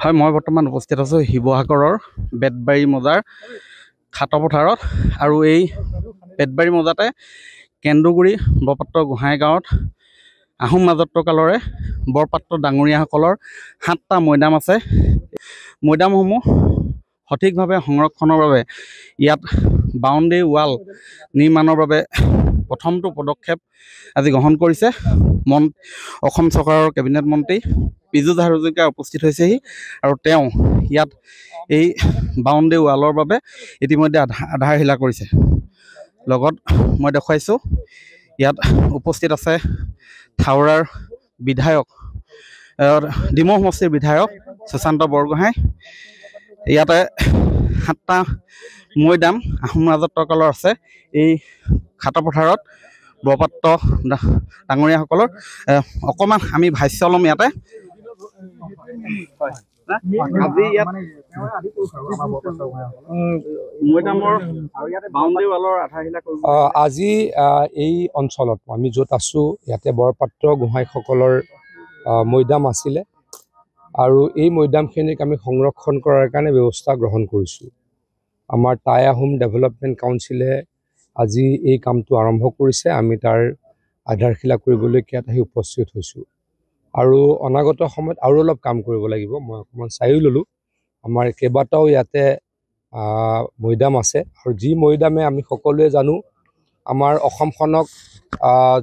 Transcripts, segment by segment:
হয়, মই বৰ্তমান উপস্থিত আছোঁ শিৱসাগৰৰ বেতবাৰী মৌজাৰ খাটপথাৰত। আৰু এই বেতবাৰী মৌজাতে কেন্দুগুৰি বৰপাত্ৰ গোহাঁই গাঁৱত আহোম ৰাজত্বকালৰে বৰপাত্ৰ ডাঙৰীয়াসকলৰ 7টা মৈদাম আছে। মৈদামসমূহ সঠিকভাৱে সংৰক্ষণৰ বাবে ইয়াত বাউণ্ডেৰী ৱাল নিৰ্মাণৰ বাবে প্ৰথমটো পদক্ষেপ আজি গ্ৰহণ কৰিছে। অসম চৰকাৰৰ কেবিনেট মন্ত্ৰী পীযুষ হাজৰিকা উপস্থিত হৈছেহি আৰু তেওঁ ইয়াত এই বাউণ্ডেৰী ৱালৰ বাবে ইতিমধ্যে আধাৰশিলা কৰিছে। লগত মই দেখুৱাইছোঁ ইয়াত উপস্থিত আছে থাউৰাৰ বিধায়ক, ডিমৌ সমষ্টিৰ বিধায়ক সুশান্ত বৰগোহাঁই। ইয়াতে 7টা মৈদাম আহোম ৰাজত্বকালৰ আছে এই খাটপথাৰত বৰপাত্ৰ ডাঙৰীয়াসকলৰ। অকণমান আমি ভাষ্য ল'ম ইয়াতে। আজি এই অঞ্চলত আমি য'ত আছোঁ ইয়াতে বৰপাত্ৰ গোহাঁইসকলৰ মৈদাম আছিলে আৰু এই মৈদামখিনিক আমি সংৰক্ষণ কৰাৰ কাৰণে ব্যৱস্থা গ্ৰহণ কৰিছোঁ। আমাৰ টাই আহোম ডেভেলপমেণ্ট কাউন্সিলে আজি এই কামটো আৰম্ভ কৰিছে। আমি তাৰ আধাৰশিলা কৰিবলৈকে ইয়াত আহি উপস্থিত হৈছোঁ আৰু অনাগত সময়ত আৰু অলপ কাম কৰিব লাগিব। মই অকণমান চায়ো ল'লোঁ। আমাৰ কেইবাটাও ইয়াতে মৈদাম আছে আৰু যি মৈদামে আমি সকলোৱে জানো আমাৰ অসমখনক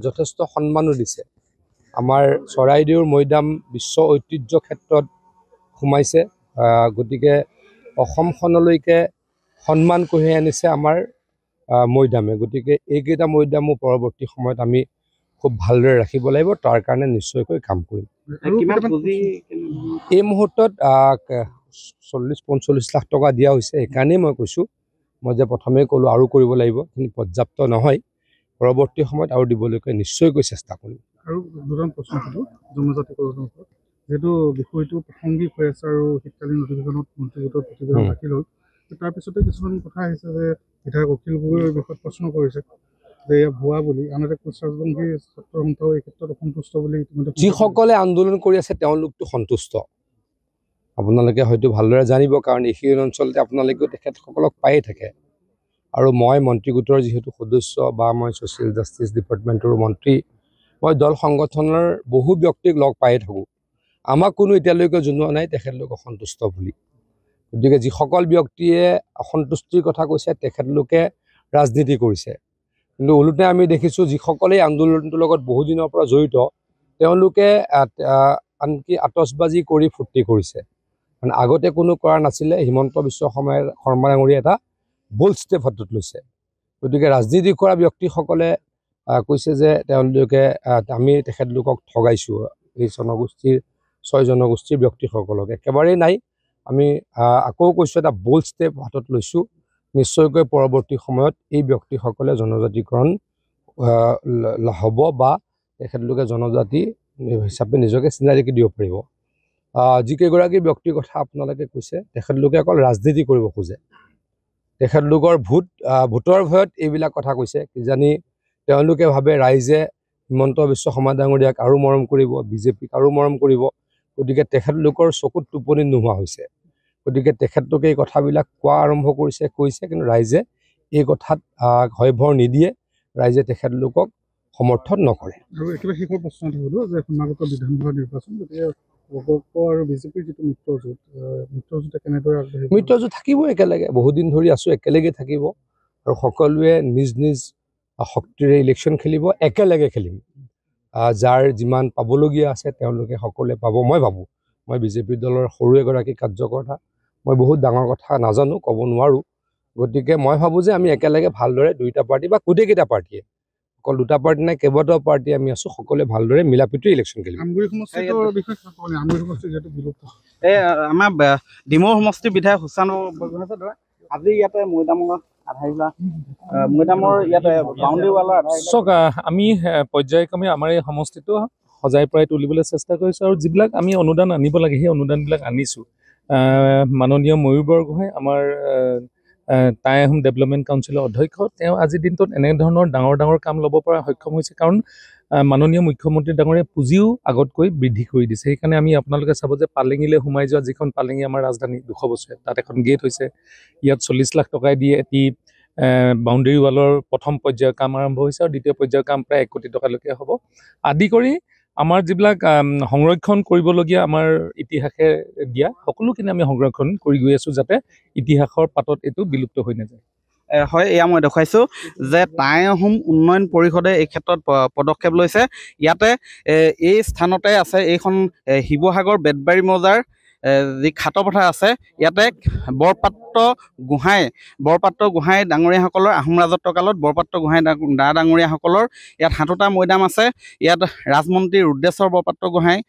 যথেষ্ট সন্মানো দিছে। আমাৰ চৰাইদেউৰ মৈদাম বিশ্ব ঐতিহ্য ক্ষেত্ৰত সোমাইছে। গতিকে অসমখনলৈকে সন্মান কঢ়িয়াই আনিছে আমাৰ মৈদামে। গতিকে এইকেইটা মৈদামো পৰৱৰ্তী সময়ত আমি খুব ভালদৰে ৰাখিব লাগিব। তাৰ কাৰণে নিশ্চয়কৈ কাম কৰিম। এই মুহূৰ্তত 40-45 লাখ টকা দিয়া হৈছে। সেইকাৰণেই মই কৈছোঁ, মই যে প্ৰথমেই ক'লোঁ আৰু কৰিব লাগিব, কিন্তু পৰ্যাপ্ত নহয়। পৰৱৰ্তী সময়ত আৰু দিবলৈকে নিশ্চয়কৈ চেষ্টা কৰিম। আৰু দুজন প্ৰশ্ন সোধোঁ জনজাতিকৰণৰ ওপৰত, যিহেতু বিষয়টো প্ৰাসংগিক হৈ আছে আৰু শীতকালীন অধিৱেশনত মন্ত্ৰী গোটৰ প্ৰতিবেদন দাখিল হ'ল। তাৰপিছতে কিছুমান কথা আহিছে যে বিধায়ক অখিল গগৈৰ বিষয়ত প্ৰশ্ন কৰিছে যে এয়া ভুৱা বুলি। আনহাতে কোচ ৰাজবংশী ছাত্ৰ সন্থাও এই ক্ষেত্ৰত অসন্তুষ্ট বুলি ইতিমধ্যে যিসকলে আন্দোলন কৰি আছে তেওঁলোকতো সন্তুষ্ট। আপোনালোকে হয়তো ভালদৰে জানিব, কাৰণ এইখিনি অঞ্চলতে আপোনালোকেও তেখেতসকলক পায়ে থাকে। আৰু মই মন্ত্ৰী গোটৰ যিহেতু সদস্য বা মই ছ'চিয়েল জাষ্টিছ ডিপাৰ্টমেণ্টৰ মন্ত্ৰী, মই দল সংগঠনৰ বহু ব্যক্তিক লগ পায়ে থাকোঁ। আমাক কোনো এতিয়ালৈকে জনোৱা নাই তেখেতলোক অসন্তুষ্ট বুলি। গতিকে যিসকল ব্যক্তিয়ে অসন্তুষ্টিৰ কথা কৈছে তেখেতলোকে ৰাজনীতি কৰিছে। কিন্তু ওলোটাই আমি দেখিছোঁ যিসকলেই আন্দোলনটোৰ লগত বহুদিনৰ পৰা জড়িত তেওঁলোকে আনকি আতচবাজি কৰি ফূৰ্তি কৰিছে। মানে আগতে কোনো কৰা নাছিলে। হিমন্ত বিশ্ব শৰ্মা ডাঙৰীয়াই এটা বোল্ড ষ্টেপ হাতত লৈছে। গতিকে ৰাজনীতি কৰা ব্যক্তিসকলে কৈছে যে তেওঁলোকে আমি তেখেতলোকক ঠগাইছোঁ। এই জনগোষ্ঠীৰ 6 জনগোষ্ঠীৰ ব্যক্তিসকলক একেবাৰেই নাই। আমি আকৌ কৈছোঁ এটা বোল্ড ষ্টেপ হাতত লৈছোঁ। নিশ্চয়কৈ পৰৱৰ্তী সময়ত এই ব্যক্তিসকলে জনজাতিকৰণ হ'ব বা তেখেতলোকে জনজাতি হিচাপে নিজকে চিনাকি দিব পাৰিব। যিকেইগৰাকী ব্যক্তিৰ কথা আপোনালোকে কৈছে তেখেতলোকে অকল ৰাজনীতি কৰিব খোজে। তেখেতলোকৰ ভোটৰ ভয়ত এইবিলাক কথা কৈছে। কিজানি তেওঁলোকে ভাবে ৰাইজে হিমন্ত বিশ্ব শৰ্মা ডাঙৰীয়াক আৰু মৰম কৰিব, বিজেপিক আৰু মৰম কৰিব। গতিকে তেখেতলোকৰ চকুত টোপনি নোহোৱা হৈছে। গতিকে তেখেতলোকে এই কথাবিলাক কোৱা আৰম্ভ কৰিছে, কৈছে, কিন্তু ৰাইজে এই কথাত ভৰ নিদিয়ে। ৰাইজে তেখেতলোকক সমৰ্থন নকৰে। আৰু একেবাৰে শেষৰ প্ৰশ্ন এটা হ'লো যে সমাগত বিধানসভা নিৰ্বাচন, গতিকে আৰু বিজেপিৰ যিটো মিত্ৰজোঁটে কেনেদৰে আগবাঢ়িব? মিত্ৰজোঁট থাকিব একেলগে। বহুদিন ধৰি আছোঁ, একেলগে থাকিব আৰু সকলোৱে নিজ নিজ শক্তিৰে ইলেকশ্যন খেলিব, একেলগে খেলিম। যাৰ যিমান পাবলগীয়া আছে তেওঁলোকে সকলোৱে পাব। মই ভাবোঁ, মই বিজেপি দলৰ সৰু এগৰাকী কাৰ্যকৰ্তা, মই বহুত ডাঙৰ কথা নাজানো, ক'ব নোৱাৰোঁ। গতিকে মই ভাবোঁ যে আমি একেলগে ভালদৰে দুইটা পাৰ্টি বা গোটেইকেইটা পাৰ্টীয়ে, অকল দুটা পাৰ্টি নাই, কেইবাটাও পাৰ্টি আমি আছোঁ, সকলোৱে ভালদৰে মিলা প্ৰীতিৰে ইলেকশ্যন খেলিম। আমাৰ ডিমৌ সমষ্টিৰ বিধায়ক সুশান্ত বৰগোহাঁই আজি ইয়াতে মৈদামৰ ইয়াতে বাউণ্ডেৰী ৱালৰ চাওক, আমি পৰ্যায়ক্ৰমে আমাৰ এই সমষ্টিটো সজাই পৰাই তুলিবলৈ চেষ্টা কৰিছোঁ আৰু যিবিলাক আমি অনুদান আনিব লাগে সেই অনুদানবিলাক আনিছোঁ। মাননীয় ময়ূৰ বৰগোহাঁই আমাৰ টাই আহোম ডেভেলপমেণ্ট কাউন্সিলৰ অধ্যক্ষ, তেওঁ আজিৰ দিনটোত এনেধৰণৰ ডাঙৰ ডাঙৰ কাম ল'ব পৰা সক্ষম হৈছে। কাৰণ মাননীয় মুখ্যমন্ত্ৰী ডাঙৰীয়ে পুঁজিও আগতকৈ বৃদ্ধি কৰি দিছে। সেইকাৰণে আমি আপোনালোকে চাব যে পালেঙিলৈ সোমাই যোৱা যিখন পালেঙি আমাৰ ৰাজধানী 200 বছৰীয়া, তাত এখন গেট হৈছে। ইয়াত 40 লাখ টকাই দিয়ে এটি বাউণ্ডেৰী ৱালৰ প্ৰথম পৰ্যায়ৰ কাম আৰম্ভ হৈছে আৰু দ্বিতীয় পৰ্যায়ৰ কাম প্ৰায় 1 কোটি টকালৈকে হ'ব। আদি কৰি আমাৰ যিবিলাক সংৰক্ষণ কৰিবলগীয়া আমাৰ ইতিহাসে দিয়া সকলোখিনি আমি সংৰক্ষণ কৰি গৈ আছোঁ, যাতে ইতিহাসৰ পাতত এইটো বিলুপ্ত হৈ নাযায়। হয়, এয়া মই দেখুৱাইছোঁ যে টাই আহোম উন্নয়ন পৰিষদে এই ক্ষেত্ৰত পদক্ষেপ লৈছে। ইয়াতে এই স্থানতে আছে এইখন শিৱসাগৰ বেতবাৰী মৌজাৰ যি খাটপথাৰ আছে, ইয়াতে বৰপাত্ৰ গোহাঁই ডাঙৰীয়াসকলৰ আহোম ৰাজত্ব কালত বৰপাত্ৰ গোহাঁই দা ডাঙৰীয়াসকলৰ ইয়াত সাতোটা মৈদাম আছে। ইয়াত ৰাজমন্ত্ৰী ৰুদ্ৰেশ্বৰ বৰপাত্ৰ গোহাঁই,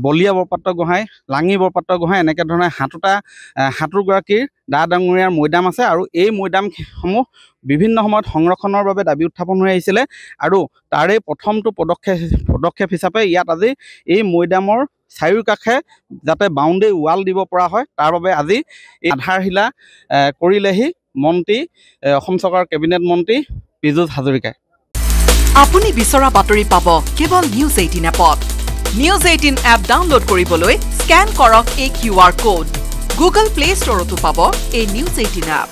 বলিয়া বৰপাত্ৰ গোহাঁই, লাঙি বৰপাত্ৰ গোহাঁই, এনেকৈ ধৰণে সাতোগৰাকীৰ দা ডাঙৰীয়াৰ মৈদাম আছে। আৰু এই মৈদামসমূহ বিভিন্ন সময়ত সংৰক্ষণৰ বাবে দাবী উত্থাপন হৈ আহিছিলে আৰু তাৰে প্ৰথমটো পদক্ষেপ হিচাপে ইয়াত আজি এই মৈদামৰ চাৰিওকাষে যাতে বাউণ্ডেৰী ৱাল দিব পৰা হয়, তাৰ বাবে আজি এই আধাৰশিলা কৰিলেহি মন্ত্ৰী অসম চৰকাৰৰ কেবিনেট মন্ত্ৰী পীযুষ হাজৰিকাই। আপুনি বিচৰা বাতৰি পাব কেৱল নিউজ 18 এপত। নিউজ 18 এপ ডাউনলোড কৰিবলৈ স্কেন কৰক এই QR কোড। গুগল প্লে ষ্টৰতো পাব এই নিউজ 18 এপ।